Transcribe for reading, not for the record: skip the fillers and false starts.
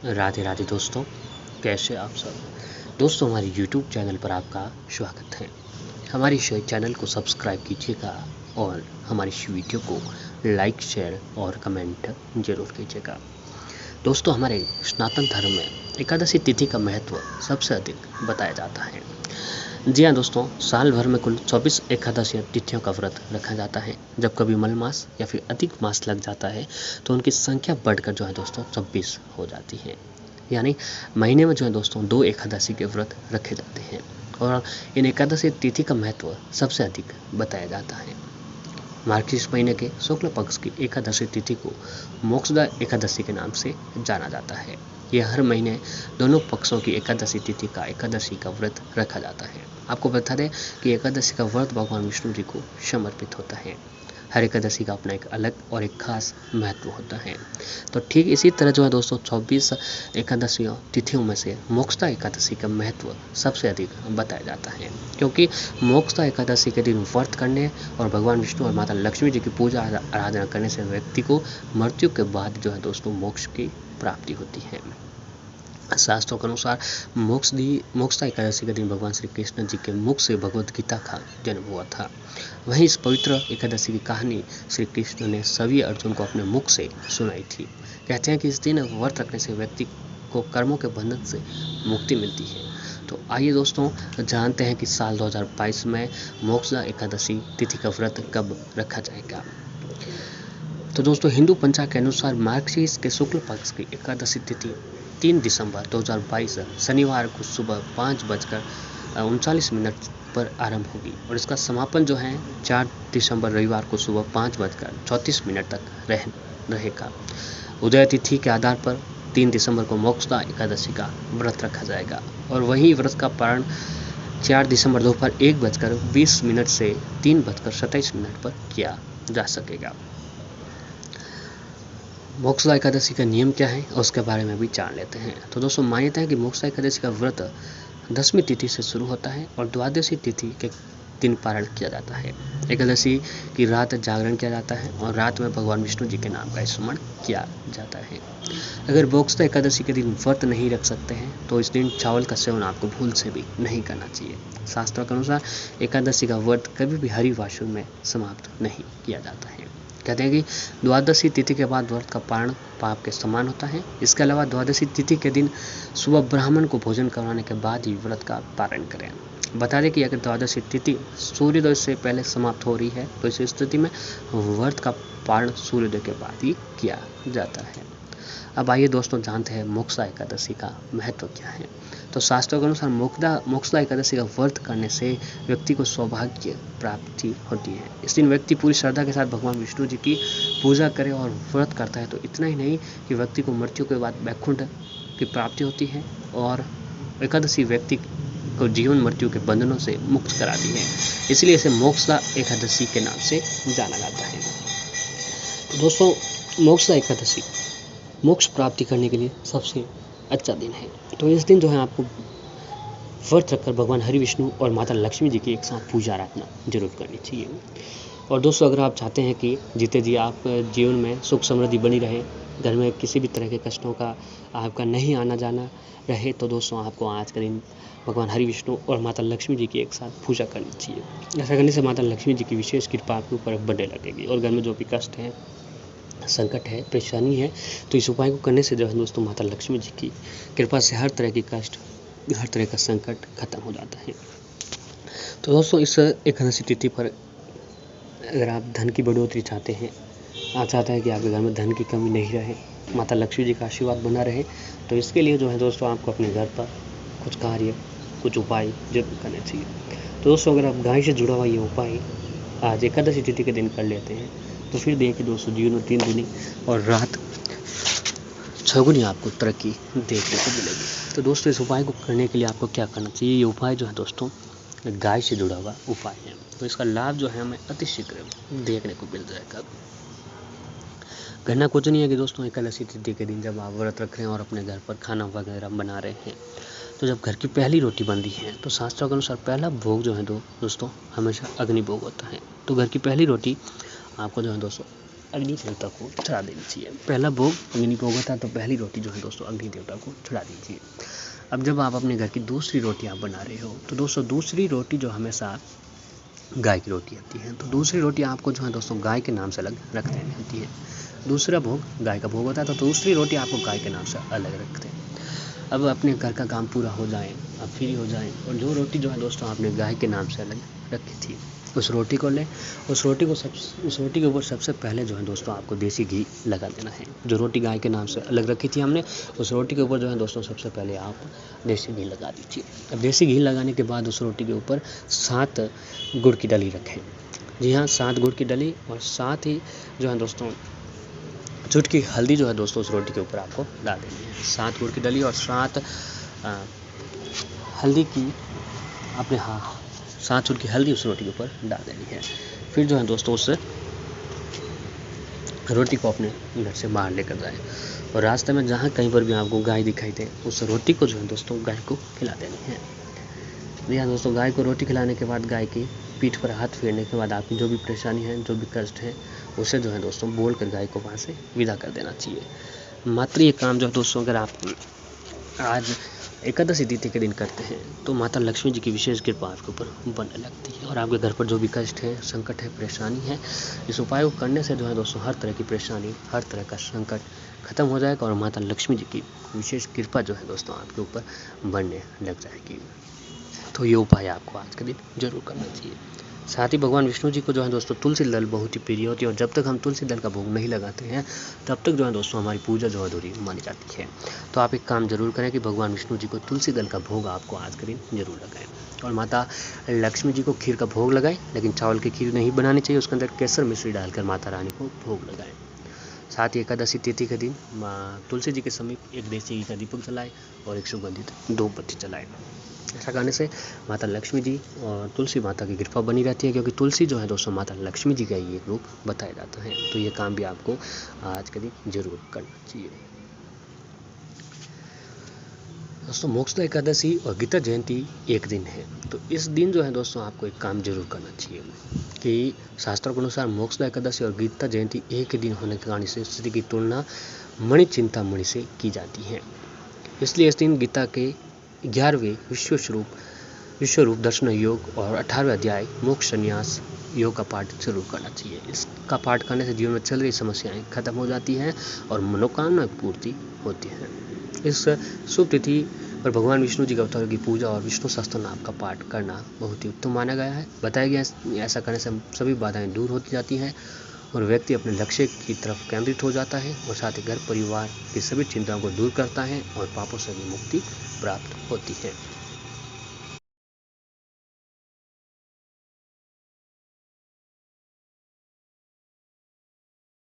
राधे राधे दोस्तों, कैसे आप सब। दोस्तों, हमारे YouTube चैनल पर आपका स्वागत है। हमारे इस चैनल को सब्सक्राइब कीजिएगा और हमारी इस वीडियो को लाइक, शेयर और कमेंट जरूर कीजिएगा। दोस्तों, हमारे सनातन धर्म में एकादशी तिथि का महत्व सबसे अधिक बताया जाता है। जी हाँ दोस्तों, साल भर में कुल 24 एकादशी तिथियों का व्रत रखा जाता है। जब कभी मल मास या फिर अधिक मास लग जाता है तो उनकी संख्या बढ़कर जो है दोस्तों 26 हो जाती है। यानी महीने में जो है दोस्तों 2 एकादशी के व्रत रखे जाते हैं और इन एकादशी तिथि का महत्व सबसे अधिक बताया जाता है। मार्गशीर्ष महीने के शुक्ल पक्ष की एकादशी तिथि को मोक्षदा एकादशी के नाम से जाना जाता है। यह हर महीने दोनों पक्षों की एकादशी तिथि का एकादशी का व्रत रखा जाता है। आपको बता दें कि एकादशी का व्रत भगवान विष्णु जी को समर्पित होता है। हर एकादशी का अपना एक अलग और एक खास महत्व होता है। तो ठीक इसी तरह जो है दोस्तों 24 एकादशी तिथियों में से मोक्षदा एकादशी का महत्व सबसे अधिक बताया जाता है, क्योंकि मोक्षदा एकादशी के दिन व्रत करने और भगवान विष्णु और माता लक्ष्मी जी की पूजा आराधना करने से व्यक्ति को मृत्यु के बाद जो है दोस्तों मोक्ष की प्राप्ति होती है। शास्त्रों के अनुसार मोक्षदा एकादशी के दिन भगवान श्री कृष्ण जी के मुख से भगवद गीता का जन्म हुआ था। वहीं इस पवित्र एकादशी की कहानी श्री कृष्ण ने सभी अर्जुन को अपने मुख से सुनाई थी। कहते हैं कि इस दिन व्रत रखने से व्यक्ति को कर्मों के बंधन से मुक्ति मिलती है। तो आइए दोस्तों जानते हैं कि साल 2022 में मोक्षदा एकादशी तिथि का व्रत कब रखा जाएगा। तो दोस्तों, हिंदू पंचांग के अनुसार मार्गशीर्ष के शुक्ल पक्ष की एकादशी तिथि 3 दिसंबर 2022 शनिवार को सुबह 5:39 पर आरंभ होगी और इसका समापन जो है 4 दिसंबर रविवार को सुबह 5:34 तक रहेगा। उदय तिथि के आधार पर 3 दिसंबर को मोक्षदा एकादशी का व्रत रखा जाएगा और वहीं व्रत का पारण 4 दिसंबर दोपहर 1:20 से 3:27 पर किया जा सकेगा। मोक्षदा एकादशी का नियम क्या है और उसके बारे में भी जान लेते हैं। तो दोस्तों, मान्यता है कि मोक्षदा एकादशी का व्रत 10वीं तिथि से शुरू होता है और द्वादशी तिथि के दिन पारण किया जाता है। एकादशी की रात जागरण किया जाता है और रात में भगवान विष्णु जी के नाम का स्मरण किया जाता है। अगर मोक्षदा एकादशी के दिन व्रत नहीं रख सकते हैं तो इस दिन चावल का सेवन आपको भूल से भी नहीं करना चाहिए। शास्त्रों के अनुसार एकादशी का व्रत कभी भी हरि वासुन में समाप्त नहीं किया जाता है। कहते हैं कि द्वादशी तिथि के बाद व्रत का पारण पाप के समान होता है। इसके अलावा द्वादशी तिथि के दिन सुबह ब्राह्मण को भोजन करवाने के बाद ही व्रत का पारण करें। बता दें कि अगर द्वादशी तिथि सूर्योदय से पहले समाप्त हो रही है तो इस स्थिति में व्रत का पारण सूर्योदय के बाद ही किया जाता है। अब आइए दोस्तों जानते हैं मोक्षदा एकादशी का महत्व क्या है। तो शास्त्रों के अनुसार मोक्षदा एकादशी का व्रत करने से व्यक्ति को सौभाग्य प्राप्ति होती है। इस दिन व्यक्ति पूरी श्रद्धा के साथ भगवान विष्णु जी की पूजा करे और व्रत करता है तो इतना ही नहीं कि व्यक्ति को मृत्यु के बाद वैकुंठ की प्राप्ति होती है और एकादशी व्यक्ति को जीवन मृत्यु के बंधनों से मुक्त कराती है। इसलिए इसे मोक्षदा एकादशी के नाम से जाना जाता है। तो दोस्तों, मोक्षदा एकादशी मोक्ष प्राप्ति करने के लिए सबसे अच्छा दिन है। तो इस दिन जो है आपको व्रत रखकर भगवान हरि विष्णु और माता लक्ष्मी जी की एक साथ पूजा आराधना जरूर करनी चाहिए। और दोस्तों, अगर आप चाहते हैं कि जीते जी आप जीवन में सुख समृद्धि बनी रहे, घर में किसी भी तरह के कष्टों का आपका नहीं आना जाना रहे, तो दोस्तों आपको आज के दिन भगवान हरि विष्णु और माता लक्ष्मी जी की एक साथ पूजा करनी चाहिए। ऐसा करने से माता लक्ष्मी जी की विशेष कृपा आपके ऊपर बढ़ने लगेगी और घर में जो भी कष्ट है, संकट है, परेशानी है, तो इस उपाय को करने से जो है दोस्तों माता लक्ष्मी जी की कृपा से हर तरह की कष्ट, हर तरह का संकट खत्म हो जाता है। तो दोस्तों, इस एकादशी तिथि पर अगर आप धन की बढ़ोतरी चाहते हैं, आप चाहते हैं कि आपके घर में धन की कमी नहीं रहे, माता लक्ष्मी जी का आशीर्वाद बना रहे, तो इसके लिए जो है दोस्तों आपको अपने घर पर कुछ कार्य, कुछ उपाय जरूर करने चाहिए। तो दोस्तों, अगर आप गाय से जुड़ा हुआ ये उपाय आज एकादशी तिथि के दिन कर लेते हैं तो फिर देखिए दोस्तों जीवन में 3 गुनी और रात 6 गुनी आपको तरक्की देखने को मिलेगी। तो दोस्तों, इस उपाय को करने के लिए आपको क्या करना चाहिए। ये उपाय जो है दोस्तों गाय से जुड़ा हुआ उपाय है, तो इसका लाभ जो है हमें अतिशीघ्र देखने को मिल जाएगा। करना कुछ नहीं है कि दोस्तों एकादशी तिथि के दिन जब आप व्रत रख रहे हैं और अपने घर पर खाना वगैरह बना रहे हैं, तो जब घर की पहली रोटी बन रही है तो शास्त्रों के अनुसार पहला भोग जो है दोस्तों हमेशा अग्नि भोग होता है। तो घर की पहली रोटी आपको जो है दोस्तों अग्नि देवता को चढ़ा देनी चाहिए। पहला भोग अग्नि भोग होता है, तो पहली रोटी जो है दोस्तों अग्नि देवता को चढ़ा दीजिए। अब जब आप अपने घर की दूसरी रोटी आप बना रहे हो, तो दोस्तों दूसरी रोटी जो हमेशा गाय की रोटी होती है, तो दूसरी रोटी आपको जो है दोस्तों गाय के नाम से अलग रख देनी होती है। दूसरा भोग गाय का भोग होता है, तो दूसरी रोटी आपको गाय के नाम से अलग रखते हैं। अब अपने घर का काम पूरा हो जाए, आप फ्री हो जाएं, और जो रोटी जो है दोस्तों आपने गाय के नाम से अलग रखी थी, उस रोटी को लें। उस रोटी के ऊपर सबसे पहले जो है दोस्तों आपको देसी घी लगा देना है। जो रोटी गाय के नाम से अलग रखी थी हमने, उस रोटी के ऊपर जो है दोस्तों सबसे पहले आप देसी घी लगा दीजिए। अब देसी घी लगाने के बाद उस रोटी के ऊपर 7 गुड़ की डली रखें। जी हाँ, 7 गुड़ की डली, और साथ ही जो है दोस्तों चुटकी हल्दी जो है दोस्तों उस रोटी के ऊपर आपको डाल देनी है। 7 गुड़ की डली और 7 हल्दी की आपने 7 चुटकी हल्दी उस रोटी के ऊपर डाल देनी है। फिर जो है दोस्तों उस रोटी को अपने घर से बाहर लेकर जाए, और रास्ते में जहाँ कहीं पर भी आपको गाय दिखाई दे, उस रोटी को जो है दोस्तों गाय को खिला देनी है। जी हाँ दोस्तों, गाय को रोटी खिलाने के बाद गाय की पीठ पर हाथ फेरने के बाद आपकी जो भी परेशानी है, जो भी कष्ट है, उसे जो है दोस्तों बोल कर गाय को वहाँ से विदा कर देना चाहिए। मात्र ये काम जो है दोस्तों अगर आप आज एकादशी तिथि के दिन करते हैं, तो माता लक्ष्मी जी की विशेष कृपा आपके ऊपर बनने लगती है, और आपके घर पर जो भी कष्ट है, संकट है, परेशानी है, इस उपाय को करने से जो है दोस्तों हर तरह की परेशानी, हर तरह का संकट खत्म हो जाएगा, और माता लक्ष्मी जी की विशेष कृपा जो है दोस्तों आपके ऊपर बनने लग जाएगी। तो ये उपाय आपको आज के दिन जरूर करना चाहिए। साथ ही भगवान विष्णु जी को जो है दोस्तों तुलसी दल बहुत ही प्रिय होती है, और जब तक हम तुलसी दल का भोग नहीं लगाते हैं, तब तक जो है दोस्तों हमारी पूजा जो अधूरी मानी जाती है। तो आप एक काम जरूर करें कि भगवान विष्णु जी को तुलसी दल का भोग आपको आज के दिन जरूर लगाएं, और माता लक्ष्मी जी को खीर का भोग लगाएं, लेकिन चावल की खीर नहीं बनानी चाहिए, उसके अंदर केसर मिश्री डालकर माता रानी को भोग लगाएं। साथ ही एकादशी तिथि के दिन तुलसी जी के समीप एक देसी घी का दीपक जलाएं और एक सुगंधित धूपबत्ती जलाएं। ऐसा करने से माता लक्ष्मी जी और तुलसी माता की कृपा बनी रहती है, क्योंकि तुलसी जो है दोस्तों माता लक्ष्मी जी का ही एक रूप बताया जाता है। तो ये काम भी आपको आज के दिन जरूर करना चाहिए। दोस्तों मोक्षदा एकादशी और गीता जयंती एक दिन है, तो इस दिन जो है दोस्तों आपको एक काम जरूर करना चाहिए कि शास्त्रों के अनुसार मोक्षदा एकादशी और गीता जयंती एक ही दिन होने के कारण इस स्थिति की तुलना मणि चिंतामणि से की जाती है। इसलिए इस दिन गीता के 11वें विश्वरूप दर्शन योग और 18वें अध्याय मोक्ष संन्यास योग का पाठ जरूर करना चाहिए। इसका पाठ करने से जीवन में चल रही समस्याएं खत्म हो जाती हैं और मनोकामना पूर्ति होती है। इस शुभ तिथि पर भगवान विष्णु जी के अवतार की पूजा और विष्णु सहस्त्र नाम का पाठ करना बहुत ही उत्तम माना गया है। बताया गया ऐसा करने से सभी बाधाएं दूर होती जाती हैं और व्यक्ति अपने लक्ष्य की तरफ केंद्रित हो जाता है, और साथ ही घर परिवार की सभी चिंताओं को दूर करता है और पापों से भी मुक्ति प्राप्त होती है।